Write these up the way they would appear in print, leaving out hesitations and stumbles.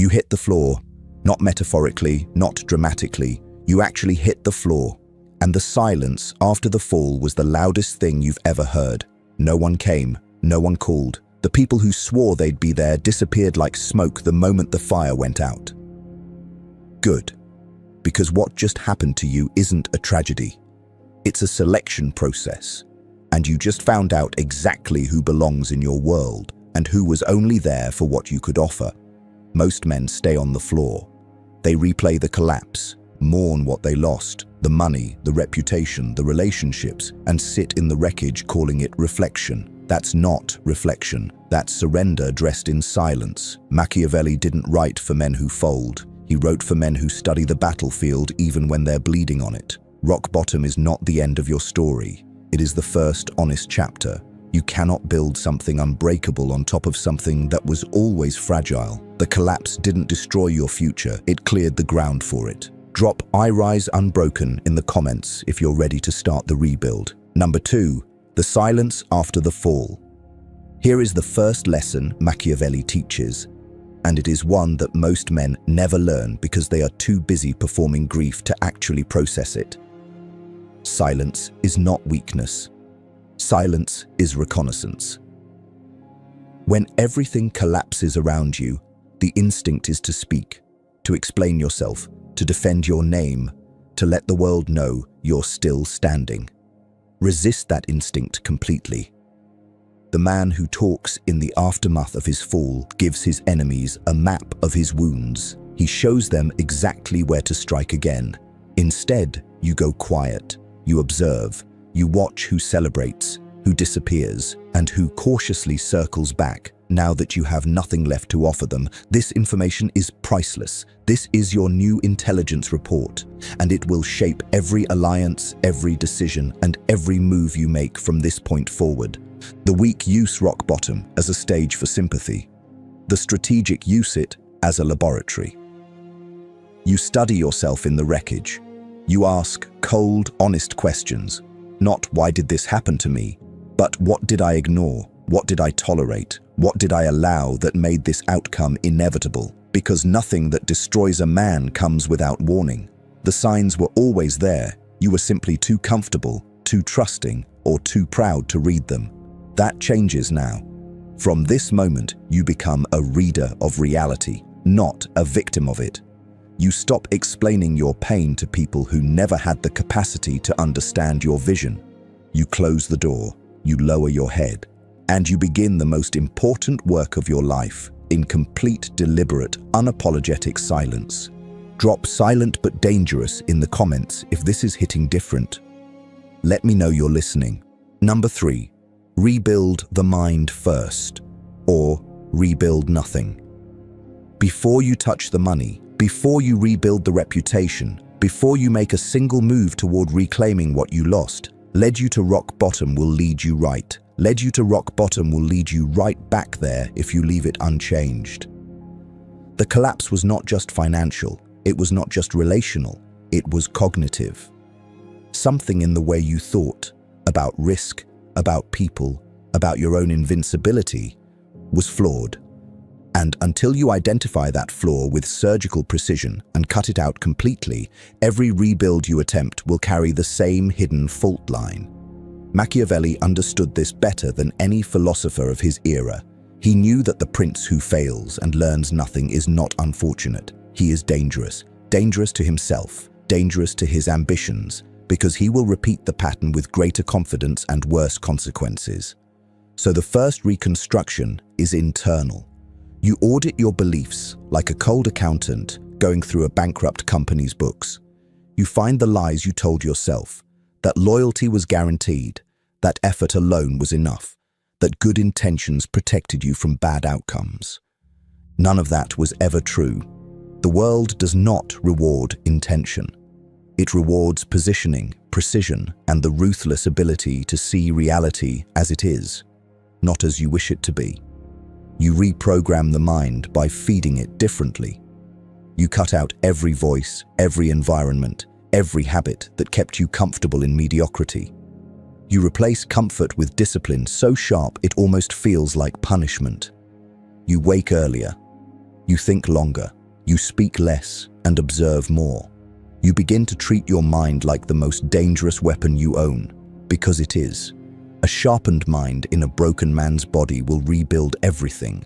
You hit the floor, not metaphorically, not dramatically. You actually hit the floor. And the silence after the fall was the loudest thing you've ever heard. No one came, no one called. The people who swore they'd be there disappeared like smoke the moment the fire went out. Good. Because what just happened to you isn't a tragedy. It's a selection process. And you just found out exactly who belongs in your world and who was only there for what you could offer. Most men stay on the floor. They replay the collapse, mourn what they lost, the money, the reputation, the relationships, and sit in the wreckage calling it reflection. That's not reflection. That's surrender dressed in silence. Machiavelli didn't write for men who fold. He wrote for men who study the battlefield even when they're bleeding on it. Rock bottom is not the end of your story. It is the first honest chapter. You cannot build something unbreakable on top of something that was always fragile. The collapse didn't destroy your future, it cleared the ground for it. Drop "I rise unbroken" in the comments if you're ready to start the rebuild. Number 2, the silence after the fall. Here is the first lesson Machiavelli teaches, and it is one that most men never learn because they are too busy performing grief to actually process it. Silence is not weakness. Silence is reconnaissance. When everything collapses around you, the instinct is to speak, to explain yourself, to defend your name, to let the world know you're still standing. Resist that instinct completely. The man who talks in the aftermath of his fall gives his enemies a map of his wounds. He shows them exactly where to strike again. Instead, you go quiet. You observe. You watch who celebrates, who disappears, and who cautiously circles back. Now that you have nothing left to offer them, this information is priceless. This is your new intelligence report, and it will shape every alliance, every decision, and every move you make from this point forward. The weak use rock bottom as a stage for sympathy. The strategic use it as a laboratory. You study yourself in the wreckage. You ask cold, honest questions. Not "why did this happen to me?" but "what did I ignore? What did I tolerate? What did I allow that made this outcome inevitable?" Because nothing that destroys a man comes without warning. The signs were always there. You were simply too comfortable, too trusting, or too proud to read them. That changes now. From this moment, you become a reader of reality, not a victim of it. You stop explaining your pain to people who never had the capacity to understand your vision. You close the door, you lower your head, and you begin the most important work of your life in complete, deliberate, unapologetic silence. Drop "silent but dangerous" in the comments if this is hitting different. Let me know you're listening. Number 3, rebuild the mind first, or rebuild nothing. Before you touch the money, before you rebuild the reputation, before you make a single move toward reclaiming what you lost, led you to rock bottom will lead you right. Led you to rock bottom will lead you right back there if you leave it unchanged. The collapse was not just financial, it was not just relational, it was cognitive. Something in the way you thought about risk, about people, about your own invincibility was flawed. And until you identify that flaw with surgical precision and cut it out completely, every rebuild you attempt will carry the same hidden fault line. Machiavelli understood this better than any philosopher of his era. He knew that the prince who fails and learns nothing is not unfortunate. He is dangerous. Dangerous to himself, dangerous to his ambitions, because he will repeat the pattern with greater confidence and worse consequences. So the first reconstruction is internal. You audit your beliefs like a cold accountant going through a bankrupt company's books. You find the lies you told yourself, that loyalty was guaranteed, that effort alone was enough, that good intentions protected you from bad outcomes. None of that was ever true. The world does not reward intention. It rewards positioning, precision, and the ruthless ability to see reality as it is, not as you wish it to be. You reprogram the mind by feeding it differently. You cut out every voice, every environment, every habit that kept you comfortable in mediocrity. You replace comfort with discipline so sharp it almost feels like punishment. You wake earlier. You think longer, you speak less, and observe more. You begin to treat your mind like the most dangerous weapon you own, because it is. A sharpened mind in a broken man's body will rebuild everything,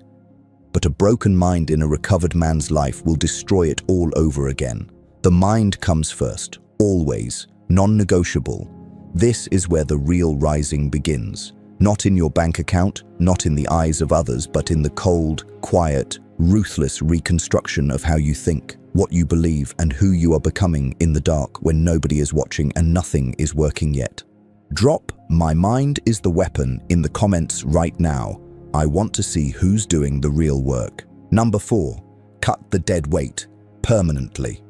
but a broken mind in a recovered man's life will destroy it all over again. The mind comes first, always, non-negotiable. This is where the real rising begins. Not in your bank account, not in the eyes of others, but in the cold, quiet, ruthless reconstruction of how you think, what you believe, and who you are becoming in the dark when nobody is watching and nothing is working yet. Drop "My mind is the weapon" in the comments right now. I want to see who's doing the real work. Number 4, cut the dead weight permanently.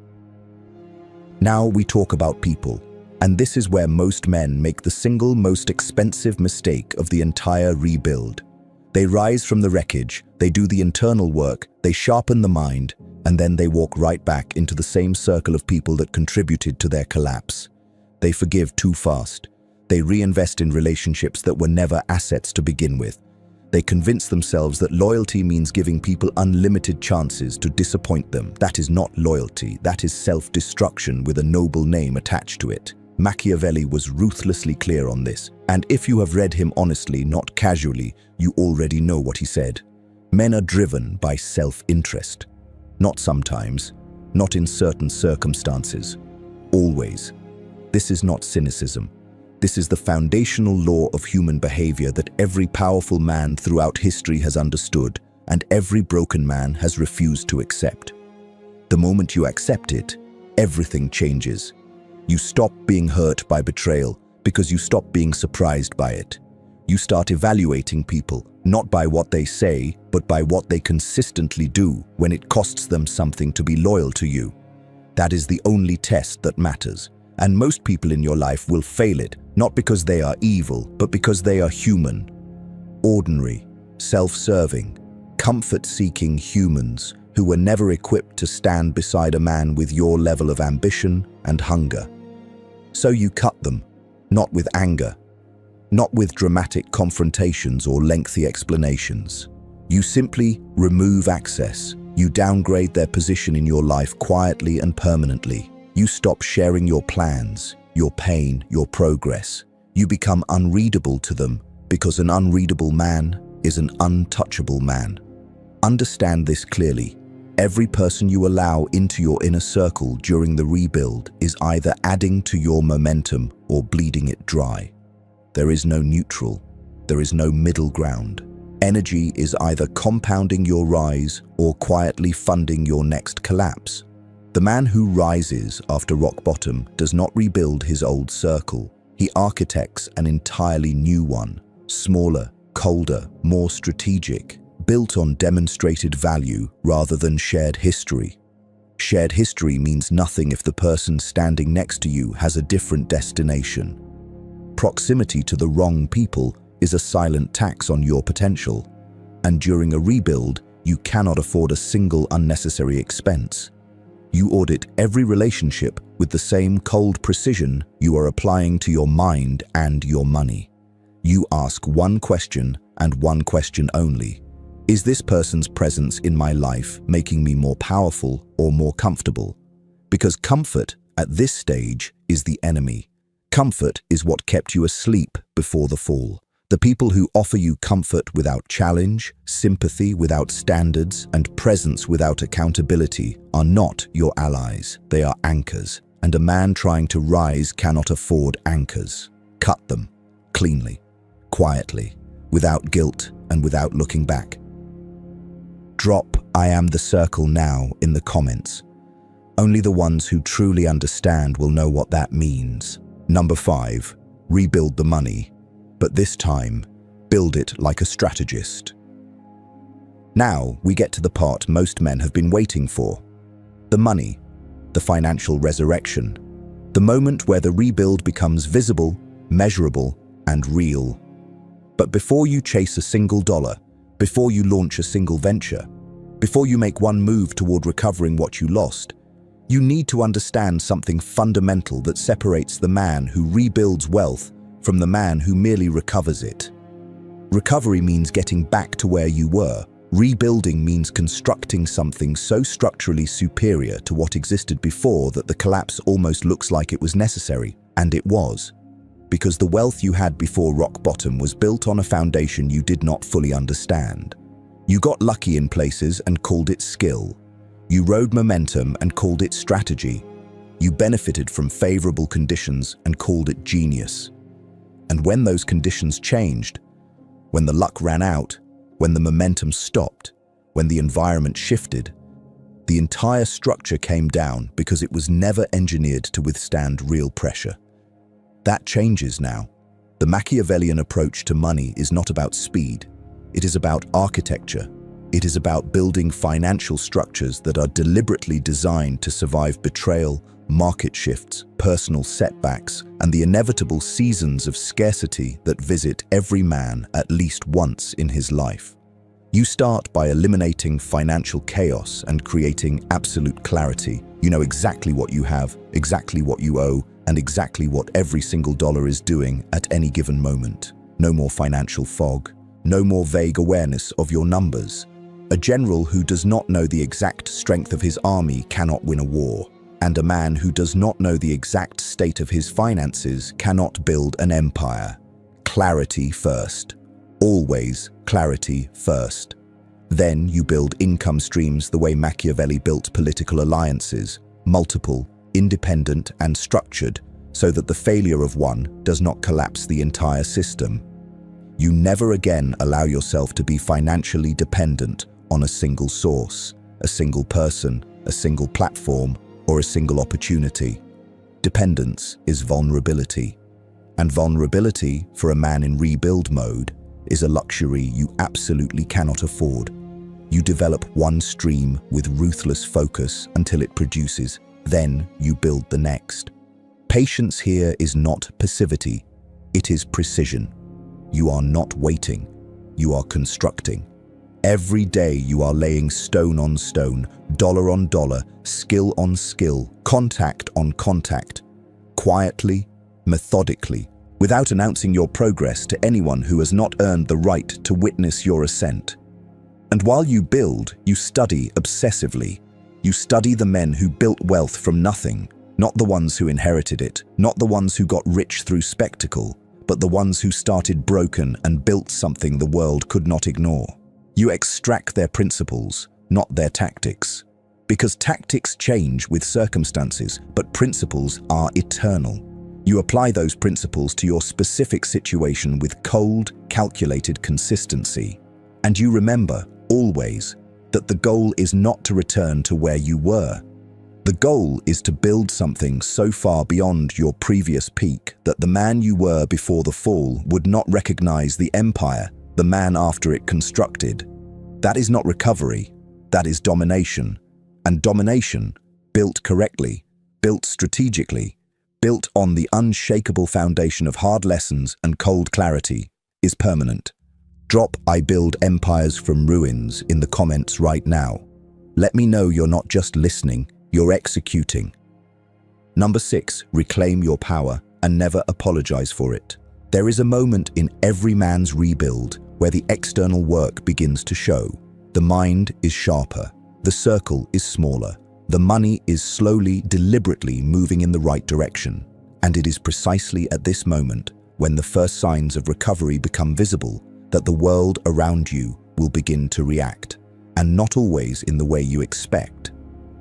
Now we talk about people, and this is where most men make the single most expensive mistake of the entire rebuild. They rise from the wreckage, they do the internal work, they sharpen the mind, and then they walk right back into the same circle of people that contributed to their collapse. They forgive too fast. They reinvest in relationships that were never assets to begin with. They convince themselves that loyalty means giving people unlimited chances to disappoint them. That is not loyalty, that is self-destruction with a noble name attached to it. Machiavelli was ruthlessly clear on this, and if you have read him honestly, not casually, you already know what he said. Men are driven by self-interest. Not sometimes, not in certain circumstances, always. This is not cynicism. This is the foundational law of human behavior that every powerful man throughout history has understood, and every broken man has refused to accept. The moment you accept it, everything changes. You stop being hurt by betrayal because you stop being surprised by it. You start evaluating people, not by what they say, but by what they consistently do when it costs them something to be loyal to you. That is the only test that matters. And most people in your life will fail it, not because they are evil, but because they are human. Ordinary, self-serving, comfort-seeking humans who were never equipped to stand beside a man with your level of ambition and hunger. So you cut them, not with anger, not with dramatic confrontations or lengthy explanations. You simply remove access. You downgrade their position in your life quietly and permanently. You stop sharing your plans, your pain, your progress. You become unreadable to them because an unreadable man is an untouchable man. Understand this clearly. Every person you allow into your inner circle during the rebuild is either adding to your momentum or bleeding it dry. There is no neutral. There is no middle ground. Energy is either compounding your rise or quietly funding your next collapse. The man who rises after rock bottom does not rebuild his old circle. He architects an entirely new one, smaller, colder, more strategic, built on demonstrated value rather than shared history. Shared history means nothing if the person standing next to you has a different destination. Proximity to the wrong people is a silent tax on your potential, and during a rebuild, you cannot afford a single unnecessary expense. You audit every relationship with the same cold precision you are applying to your mind and your money. You ask one question and one question only. Is this person's presence in my life making me more powerful or more comfortable? Because comfort at this stage is the enemy. Comfort is what kept you asleep before the fall. The people who offer you comfort without challenge, sympathy without standards, and presence without accountability are not your allies. They are anchors, and a man trying to rise cannot afford anchors. Cut them, cleanly, quietly, without guilt and without looking back. Drop "I am the circle" now in the comments. Only the ones who truly understand will know what that means. Number 5, rebuild the money. But this time, build it like a strategist. Now we get to the part most men have been waiting for. The money, the financial resurrection, the moment where the rebuild becomes visible, measurable, and real. But before you chase a single dollar, before you launch a single venture, before you make one move toward recovering what you lost, you need to understand something fundamental that separates the man who rebuilds wealth from the man who merely recovers it. Recovery means getting back to where you were, Rebuilding means constructing something so structurally superior to what existed before that the collapse almost looks like it was necessary, and it was. Because the wealth you had before rock bottom was built on a foundation you did not fully understand. You got lucky in places and called it skill. You rode momentum and called it strategy. You benefited from favorable conditions and called it genius. And when those conditions changed, when the luck ran out, when the momentum stopped, when the environment shifted, the entire structure came down because it was never engineered to withstand real pressure. That changes now. The Machiavellian approach to money is not about speed. It is about architecture. It is about building financial structures that are deliberately designed to survive betrayal, market shifts, personal setbacks, and the inevitable seasons of scarcity that visit every man at least once in his life. You start by eliminating financial chaos and creating absolute clarity. You know exactly what you have, exactly what you owe, and exactly what every single dollar is doing at any given moment. No more financial fog. No more vague awareness of your numbers. A general who does not know the exact strength of his army cannot win a war. And a man who does not know the exact state of his finances cannot build an empire. Clarity first. Always clarity first. Then you build income streams the way Machiavelli built political alliances, multiple, independent and structured, so that the failure of one does not collapse the entire system. You never again allow yourself to be financially dependent on a single source, a single person, a single platform, or a single opportunity. Dependence is vulnerability. And vulnerability, for a man in rebuild mode, is a luxury you absolutely cannot afford. You develop one stream with ruthless focus until it produces, then you build the next. Patience here is not passivity, it is precision. You are not waiting, you are constructing. Every day you are laying stone on stone, dollar on dollar, skill on skill, contact on contact, quietly, methodically, without announcing your progress to anyone who has not earned the right to witness your ascent. And while you build, you study obsessively. You study the men who built wealth from nothing, not the ones who inherited it, not the ones who got rich through spectacle, but the ones who started broken and built something the world could not ignore. You extract their principles, not their tactics. Because tactics change with circumstances, but principles are eternal. You apply those principles to your specific situation with cold, calculated consistency. And you remember, always, that the goal is not to return to where you were. The goal is to build something so far beyond your previous peak that the man you were before the fall would not recognize the empire the man after it constructed. That is not recovery, that is domination. And domination, built correctly, built strategically, built on the unshakable foundation of hard lessons and cold clarity, is permanent. Drop "I build empires from ruins" in the comments right now. Let me know you're not just listening, you're executing. Number 6, reclaim your power and never apologize for it. There is a moment in every man's rebuild where the external work begins to show. The mind is sharper, the circle is smaller, the money is slowly, deliberately moving in the right direction. And it is precisely at this moment, when the first signs of recovery become visible, that the world around you will begin to react, and not always in the way you expect.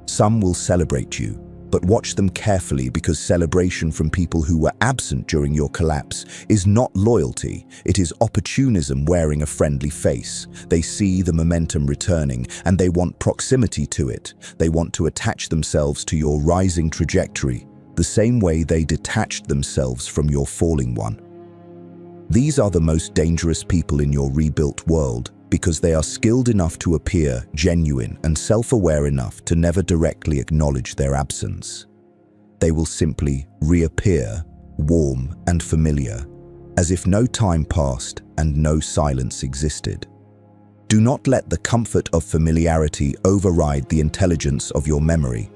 Some will celebrate you, but watch them carefully, because celebration from people who were absent during your collapse is not loyalty, it is opportunism wearing a friendly face. They see the momentum returning, and they want proximity to it. They want to attach themselves to your rising trajectory, the same way they detached themselves from your falling one. These are the most dangerous people in your rebuilt world, because they are skilled enough to appear genuine and self-aware enough to never directly acknowledge their absence. They will simply reappear, warm and familiar, as if no time passed and no silence existed. Do not let the comfort of familiarity override the intelligence of your memory.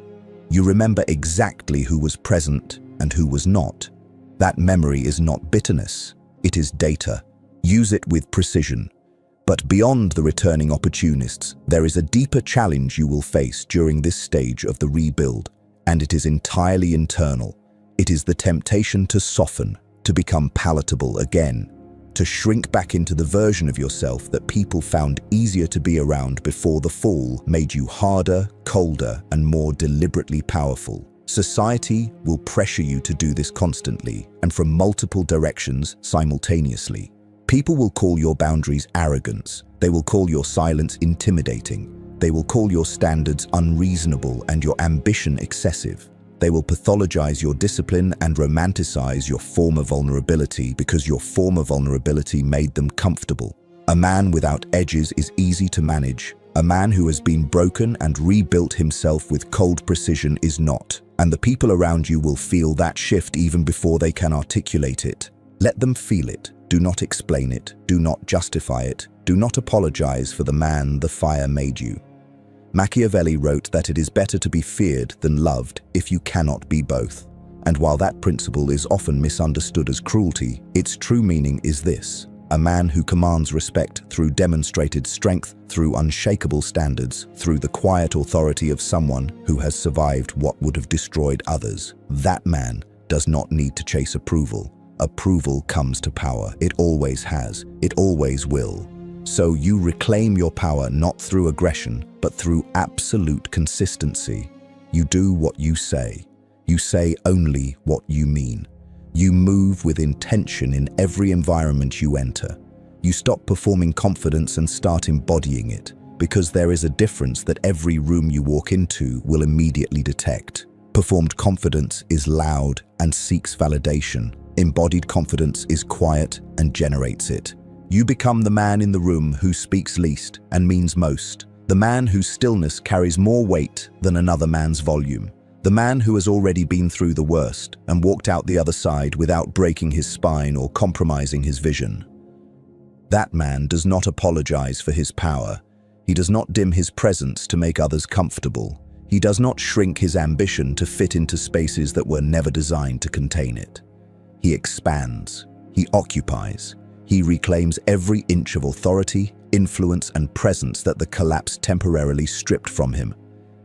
You remember exactly who was present and who was not. That memory is not bitterness, it is data. Use it with precision. But beyond the returning opportunists, there is a deeper challenge you will face during this stage of the rebuild, and it is entirely internal. It is the temptation to soften, to become palatable again, to shrink back into the version of yourself that people found easier to be around before the fall made you harder, colder, and more deliberately powerful. Society will pressure you to do this constantly and from multiple directions simultaneously. People will call your boundaries arrogance. They will call your silence intimidating. They will call your standards unreasonable and your ambition excessive. They will pathologize your discipline and romanticize your former vulnerability because your former vulnerability made them comfortable. A man without edges is easy to manage. A man who has been broken and rebuilt himself with cold precision is not. And the people around you will feel that shift even before they can articulate it. Let them feel it. Do not explain it. Do not justify it. Do not apologize for the man the fire made you. Machiavelli wrote that it is better to be feared than loved if you cannot be both. And while that principle is often misunderstood as cruelty, its true meaning is this: a man who commands respect through demonstrated strength, through unshakable standards, through the quiet authority of someone who has survived what would have destroyed others. That man does not need to chase approval. Approval comes to power. It always has. It always will. So you reclaim your power not through aggression, but through absolute consistency. You do what you say. You say only what you mean. You move with intention in every environment you enter. You stop performing confidence and start embodying it, because there is a difference that every room you walk into will immediately detect. Performed confidence is loud and seeks validation. Embodied confidence is quiet and generates it. You become the man in the room who speaks least and means most. The man whose stillness carries more weight than another man's volume. The man who has already been through the worst and walked out the other side without breaking his spine or compromising his vision. That man does not apologize for his power. He does not dim his presence to make others comfortable. He does not shrink his ambition to fit into spaces that were never designed to contain it. He expands. He occupies. He reclaims every inch of authority, influence, and presence that the collapse temporarily stripped from him.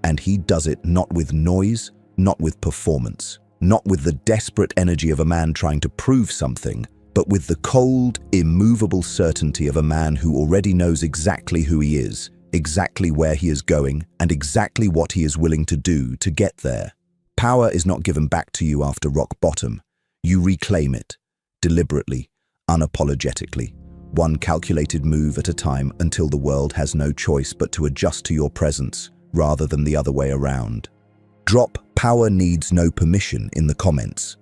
And he does it not with noise, not with performance, not with the desperate energy of a man trying to prove something, but with the cold, immovable certainty of a man who already knows exactly who he is, exactly where he is going, and exactly what he is willing to do to get there. Power is not given back to you after rock bottom. You reclaim it, deliberately, unapologetically, one calculated move at a time until the world has no choice but to adjust to your presence, rather than the other way around. Drop "power needs no permission" in the comments.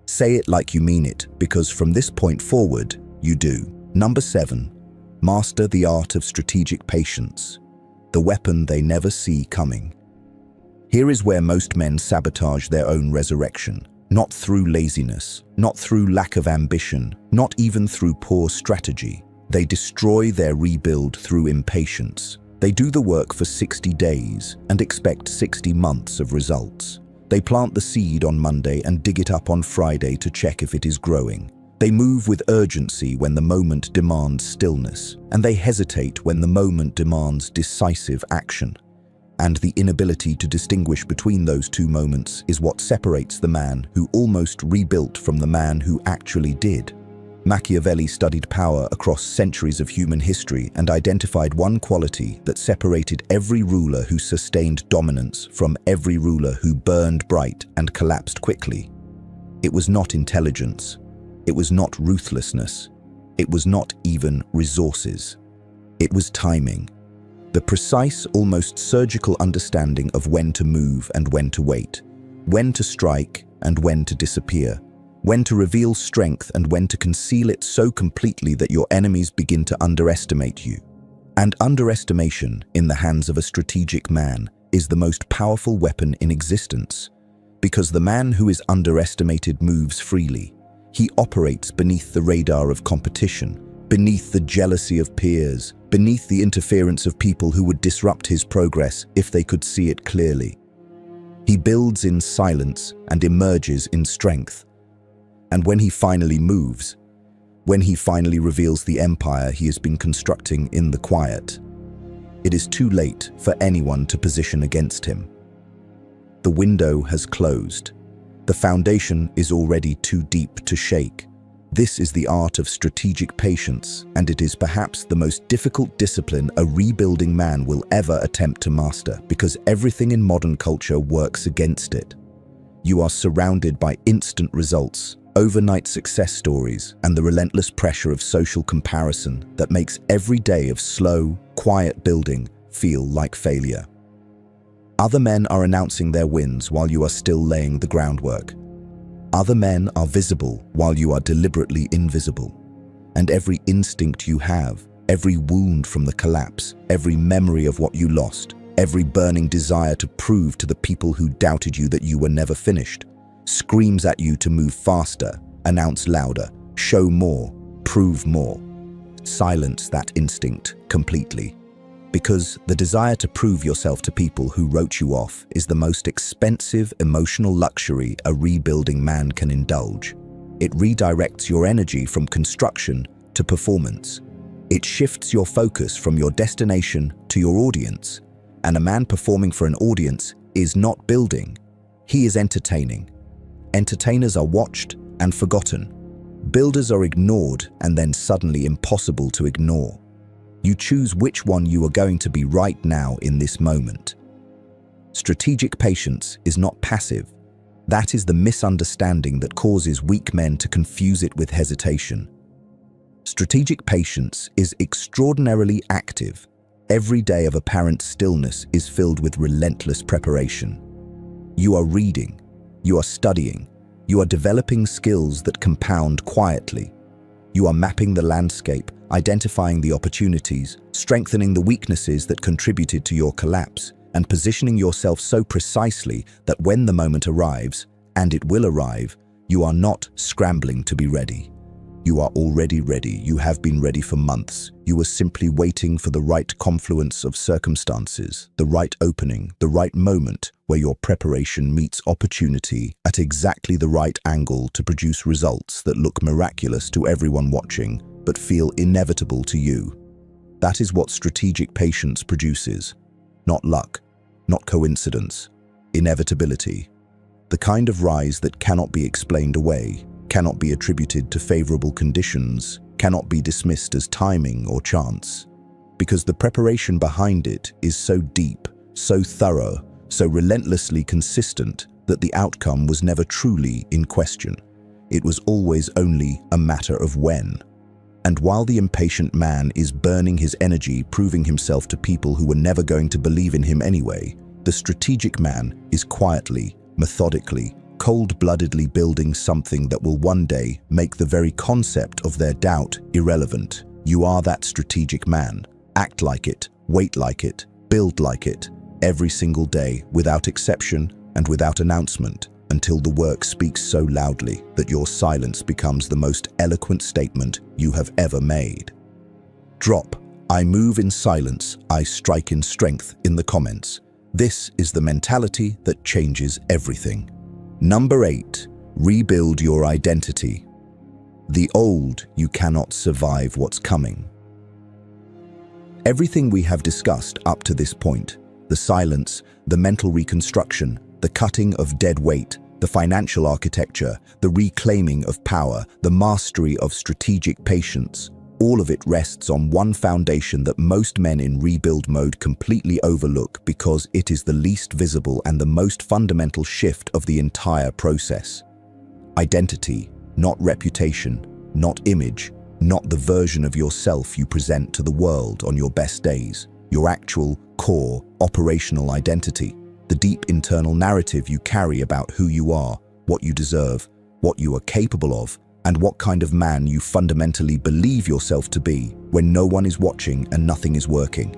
Say it like you mean it, because from this point forward, you do. Number 7. Master the art of strategic patience, the weapon they never see coming. Here is where most men sabotage their own resurrection. Not through laziness, not through lack of ambition, not even through poor strategy. They destroy their rebuild through impatience. They do the work for 60 days and expect 60 months of results. They plant the seed on Monday and dig it up on Friday to check if it is growing. They move with urgency when the moment demands stillness, and they hesitate when the moment demands decisive action. And the inability to distinguish between those two moments is what separates the man who almost rebuilt from the man who actually did. Machiavelli studied power across centuries of human history and identified one quality that separated every ruler who sustained dominance from every ruler who burned bright and collapsed quickly. It was not intelligence. It was not ruthlessness. It was not even resources. It was timing. The precise, almost surgical understanding of when to move and when to wait, when to strike and when to disappear, when to reveal strength and when to conceal it so completely that your enemies begin to underestimate you. And underestimation, in the hands of a strategic man, is the most powerful weapon in existence. Because the man who is underestimated moves freely. He operates beneath the radar of competition, beneath the jealousy of peers, beneath the interference of people who would disrupt his progress if they could see it clearly. He builds in silence and emerges in strength. And when he finally moves, when he finally reveals the empire he has been constructing in the quiet. It is too late for anyone to position against him. The window has closed. The foundation is already too deep to shake. This is the art of strategic patience, and it is perhaps the most difficult discipline a rebuilding man will ever attempt to master, because everything in modern culture works against it. You are surrounded by instant results, overnight success stories, and the relentless pressure of social comparison that makes every day of slow, quiet building feel like failure. Other men are announcing their wins while you are still laying the groundwork. Other men are visible while you are deliberately invisible. And every instinct you have, every wound from the collapse, every memory of what you lost, every burning desire to prove to the people who doubted you that you were never finished, screams at you to move faster, announce louder, show more, prove more. Silence that instinct completely. Because the desire to prove yourself to people who wrote you off is the most expensive emotional luxury a rebuilding man can indulge. It redirects your energy from construction to performance. It shifts your focus from your destination to your audience. And a man performing for an audience is not building. He is entertaining. Entertainers are watched and forgotten. Builders are ignored and then suddenly impossible to ignore. You choose which one you are going to be right now in this moment. Strategic patience is not passive. That is the misunderstanding that causes weak men to confuse it with hesitation. Strategic patience is extraordinarily active. Every day of apparent stillness is filled with relentless preparation. You are reading, you are studying, you are developing skills that compound quietly. You are mapping the landscape, identifying the opportunities, strengthening the weaknesses that contributed to your collapse, and positioning yourself so precisely that when the moment arrives, and it will arrive, you are not scrambling to be ready. You are already ready. You have been ready for months. You are simply waiting for the right confluence of circumstances, the right opening, the right moment where your preparation meets opportunity at exactly the right angle to produce results that look miraculous to everyone watching, but feel inevitable to you. That is what strategic patience produces. Not luck, not coincidence, inevitability. The kind of rise that cannot be explained away, cannot be attributed to favorable conditions, cannot be dismissed as timing or chance. Because the preparation behind it is so deep, so thorough, so relentlessly consistent that the outcome was never truly in question. It was always only a matter of when. And while the impatient man is burning his energy proving himself to people who were never going to believe in him anyway, the strategic man is quietly, methodically, cold-bloodedly building something that will one day make the very concept of their doubt irrelevant. You are that strategic man. Act like it, wait like it, build like it, every single day, without exception and without announcement, until the work speaks so loudly that your silence becomes the most eloquent statement you have ever made. Drop "I move in silence, I strike in strength" in the comments. This is the mentality that changes everything. Number 8. Rebuild your identity. The old, you cannot survive what's coming. Everything we have discussed up to this point, the silence, the mental reconstruction, the cutting of dead weight, the financial architecture, the reclaiming of power, the mastery of strategic patience, all of it rests on one foundation that most men in rebuild mode completely overlook because it is the least visible and the most fundamental shift of the entire process. Identity, not reputation, not image, not the version of yourself you present to the world on your best days. Your actual, core, operational identity. The deep internal narrative you carry about who you are, what you deserve, what you are capable of, and what kind of man you fundamentally believe yourself to be when no one is watching and nothing is working.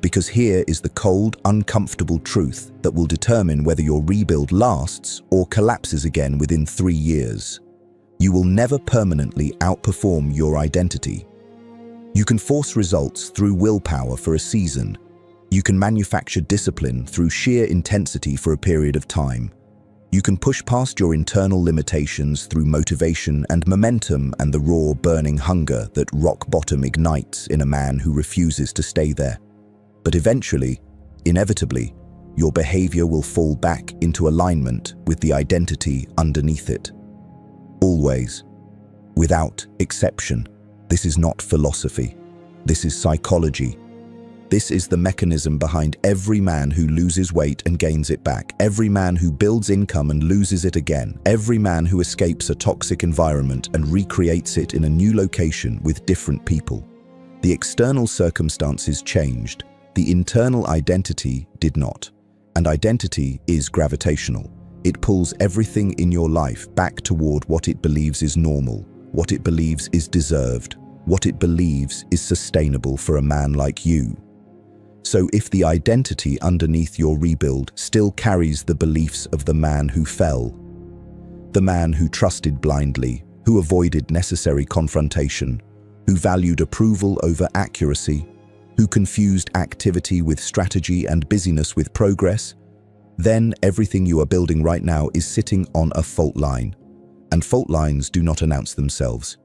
Because here is the cold, uncomfortable truth that will determine whether your rebuild lasts or collapses again within 3 years. You will never permanently outperform your identity. You can force results through willpower for a season. You can manufacture discipline through sheer intensity for a period of time. You can push past your internal limitations through motivation and momentum and the raw, burning hunger that rock bottom ignites in a man who refuses to stay there. But eventually, inevitably, your behavior will fall back into alignment with the identity underneath it. Always, without exception. This is not philosophy. This is psychology. This is the mechanism behind every man who loses weight and gains it back, every man who builds income and loses it again, every man who escapes a toxic environment and recreates it in a new location with different people. The external circumstances changed, the internal identity did not. And identity is gravitational. It pulls everything in your life back toward what it believes is normal, what it believes is deserved, what it believes is sustainable for a man like you. So if the identity underneath your rebuild still carries the beliefs of the man who fell, the man who trusted blindly, who avoided necessary confrontation, who valued approval over accuracy, who confused activity with strategy and busyness with progress, then everything you are building right now is sitting on a fault line. And fault lines do not announce themselves.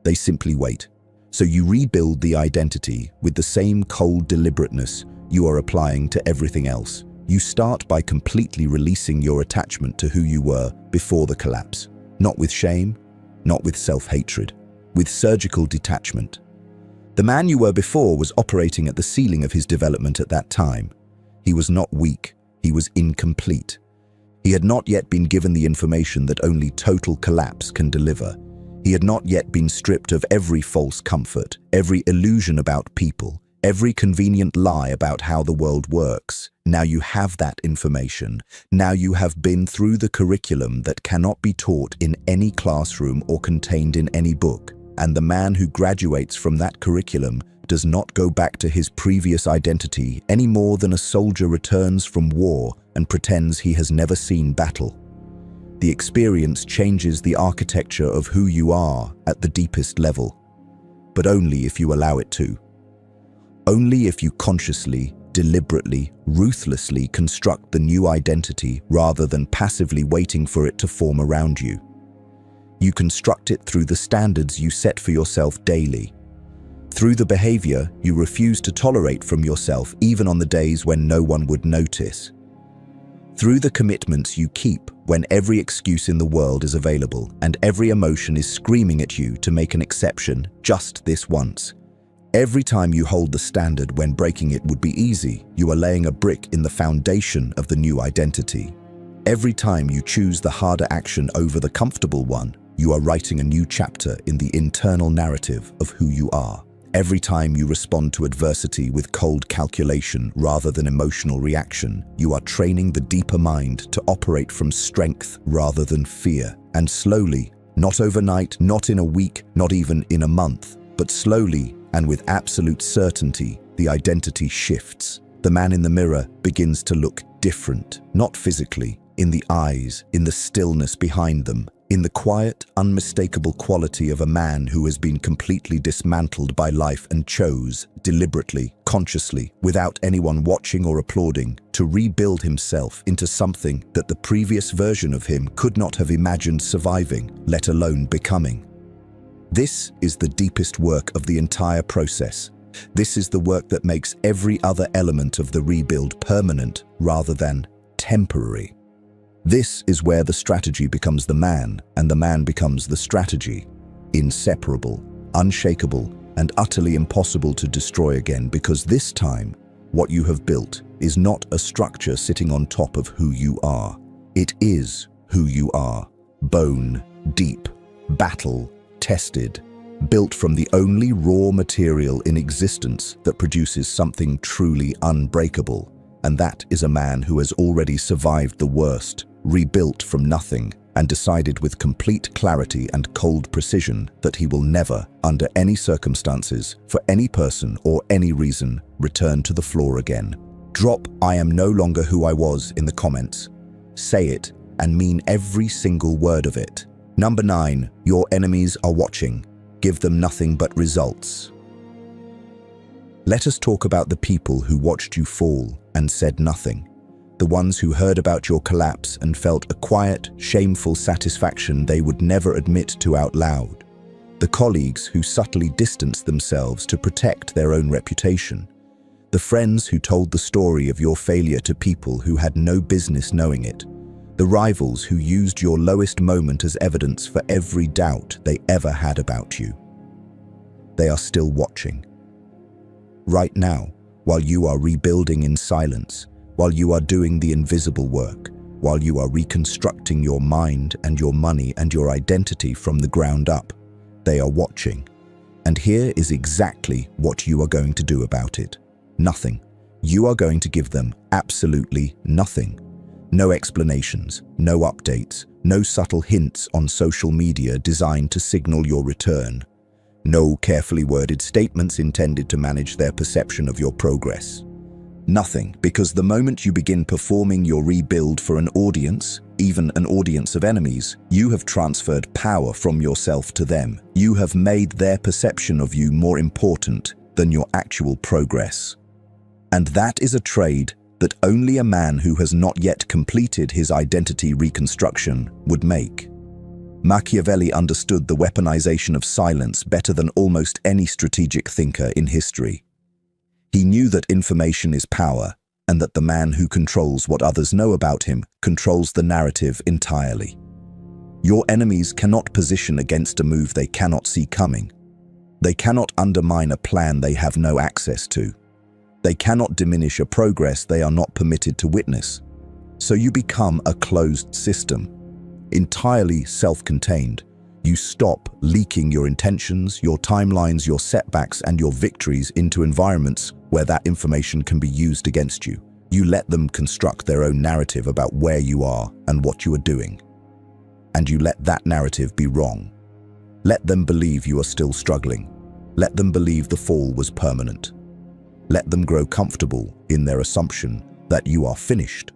They simply wait. So you rebuild the identity with the same cold deliberateness you are applying to everything else. You start by completely releasing your attachment to who you were before the collapse. Not with shame, not with self-hatred, with surgical detachment. The man you were before was operating at the ceiling of his development at that time. He was not weak, he was incomplete. He had not yet been given the information that only total collapse can deliver. He had not yet been stripped of every false comfort, every illusion about people, every convenient lie about how the world works. Now you have that information. Now you have been through the curriculum that cannot be taught in any classroom or contained in any book. And the man who graduates from that curriculum does not go back to his previous identity any more than a soldier returns from war and pretends he has never seen battle. The experience changes the architecture of who you are at the deepest level, but only if you allow it to. Only if you consciously, deliberately, ruthlessly construct the new identity rather than passively waiting for it to form around you. You construct it through the standards you set for yourself daily, through the behavior you refuse to tolerate from yourself even on the days when no one would notice, through the commitments you keep when every excuse in the world is available and every emotion is screaming at you to make an exception just this once. Every time you hold the standard when breaking it would be easy, you are laying a brick in the foundation of the new identity. Every time you choose the harder action over the comfortable one, you are writing a new chapter in the internal narrative of who you are. Every time you respond to adversity with cold calculation rather than emotional reaction, you are training the deeper mind to operate from strength rather than fear. And slowly, not overnight, not in a week, not even in a month, but slowly and with absolute certainty, the identity shifts. The man in the mirror begins to look different, not physically, in the eyes, in the stillness behind them, in the quiet, unmistakable quality of a man who has been completely dismantled by life and chose, deliberately, consciously, without anyone watching or applauding, to rebuild himself into something that the previous version of him could not have imagined surviving, let alone becoming. This is the deepest work of the entire process. This is the work that makes every other element of the rebuild permanent rather than temporary. This is where the strategy becomes the man and the man becomes the strategy. Inseparable, unshakable, and utterly impossible to destroy again, because this time, what you have built is not a structure sitting on top of who you are. It is who you are. Bone, deep, battle, tested, built from the only raw material in existence that produces something truly unbreakable. And that is a man who has already survived the worst, rebuilt from nothing, and decided with complete clarity and cold precision that he will never, under any circumstances, for any person or any reason, return to the floor again. Drop "I am no longer who I was" in the comments. Say it and mean every single word of it. Number 9, your enemies are watching. Give them nothing but results. Let us talk about the people who watched you fall and said nothing. the ones who heard about your collapse and felt a quiet, shameful satisfaction they would never admit to out loud. The colleagues who subtly distanced themselves to protect their own reputation. The friends who told the story of your failure to people who had no business knowing it. The rivals who used your lowest moment as evidence for every doubt they ever had about you. They are still watching. Right now, while you are rebuilding in silence, while you are doing the invisible work, while you are reconstructing your mind and your money and your identity from the ground up, they are watching. And here is exactly what you are going to do about it. Nothing. You are going to give them absolutely nothing. No explanations, no updates, no subtle hints on social media designed to signal your return. No carefully worded statements intended to manage their perception of your progress. Nothing, because the moment you begin performing your rebuild for an audience, even an audience of enemies, you have transferred power from yourself to them. You have made their perception of you more important than your actual progress. And that is a trade that only a man who has not yet completed his identity reconstruction would make. Machiavelli understood the weaponization of silence better than almost any strategic thinker in history. He knew that information is power, and that the man who controls what others know about him controls the narrative entirely. Your enemies cannot position against a move they cannot see coming. They cannot undermine a plan they have no access to. They cannot diminish a progress they are not permitted to witness. So you become a closed system, entirely self-contained. You stop leaking your intentions, your timelines, your setbacks, and your victories into environments where that information can be used against you. You let them construct their own narrative about where you are and what you are doing. And you let that narrative be wrong. Let them believe you are still struggling. Let them believe the fall was permanent. Let them grow comfortable in their assumption that you are finished.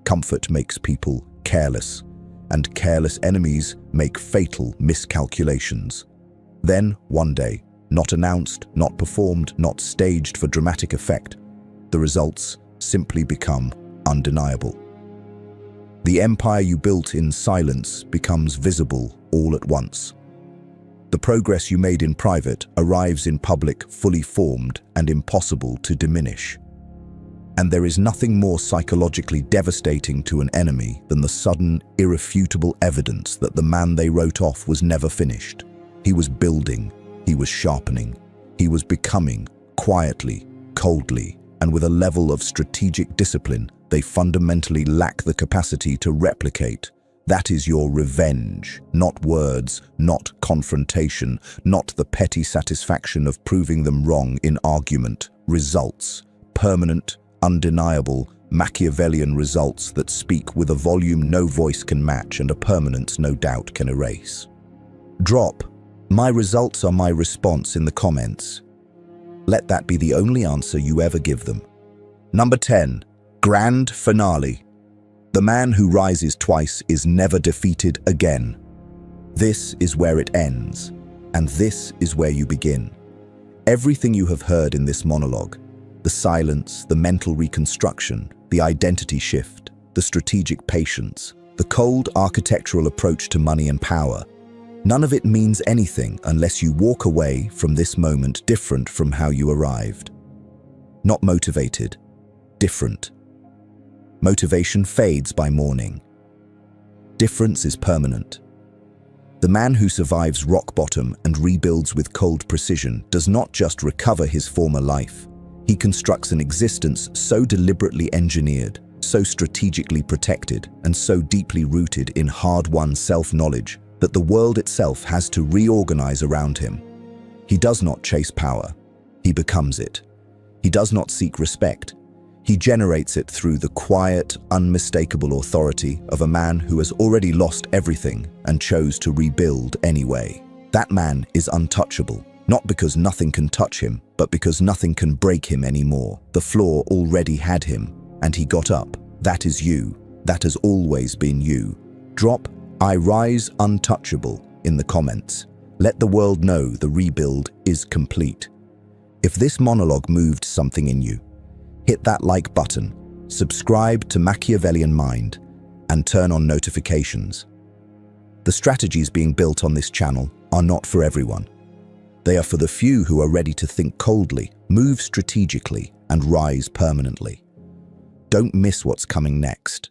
Comfort makes people careless, and careless enemies make fatal miscalculations. Then, one day, not announced, not performed, not staged for dramatic effect, the results simply become undeniable. The empire you built in silence becomes visible all at once. The progress you made in private arrives in public fully formed and impossible to diminish. And there is nothing more psychologically devastating to an enemy than the sudden, irrefutable evidence that the man they wrote off was never finished. He was building, he was sharpening, he was becoming, quietly, coldly, and with a level of strategic discipline they fundamentally lack the capacity to replicate. That is your revenge, not words, not confrontation, not the petty satisfaction of proving them wrong in argument. Results, permanent, undeniable, Machiavellian results that speak with a volume no voice can match and a permanence no doubt can erase. Drop "My results are my response" in the comments. Let that be the only answer you ever give them. Number 10. Grand finale. The man who rises twice is never defeated again. This is where it ends, and this is where you begin. Everything you have heard in this monologue, the silence, the mental reconstruction, the identity shift, the strategic patience, the cold architectural approach to money and power, none of it means anything unless you walk away from this moment different from how you arrived. Not motivated, different. Motivation fades by morning. Difference is permanent. The man who survives rock bottom and rebuilds with cold precision does not just recover his former life. He constructs an existence so deliberately engineered, so strategically protected, and so deeply rooted in hard-won self-knowledge that the world itself has to reorganize around him. He does not chase power. He becomes it. He does not seek respect. He generates it through the quiet, unmistakable authority of a man who has already lost everything and chose to rebuild anyway. That man is untouchable, not because nothing can touch him, but because nothing can break him anymore. The floor already had him, and he got up. That is you. That has always been you. Drop "I rise untouchable" in the comments. Let the world know the rebuild is complete. If this monologue moved something in you, hit that like button, subscribe to Machiavellian Mind, and turn on notifications. The strategies being built on this channel are not for everyone. They are for the few who are ready to think coldly, move strategically, and rise permanently. Don't miss what's coming next.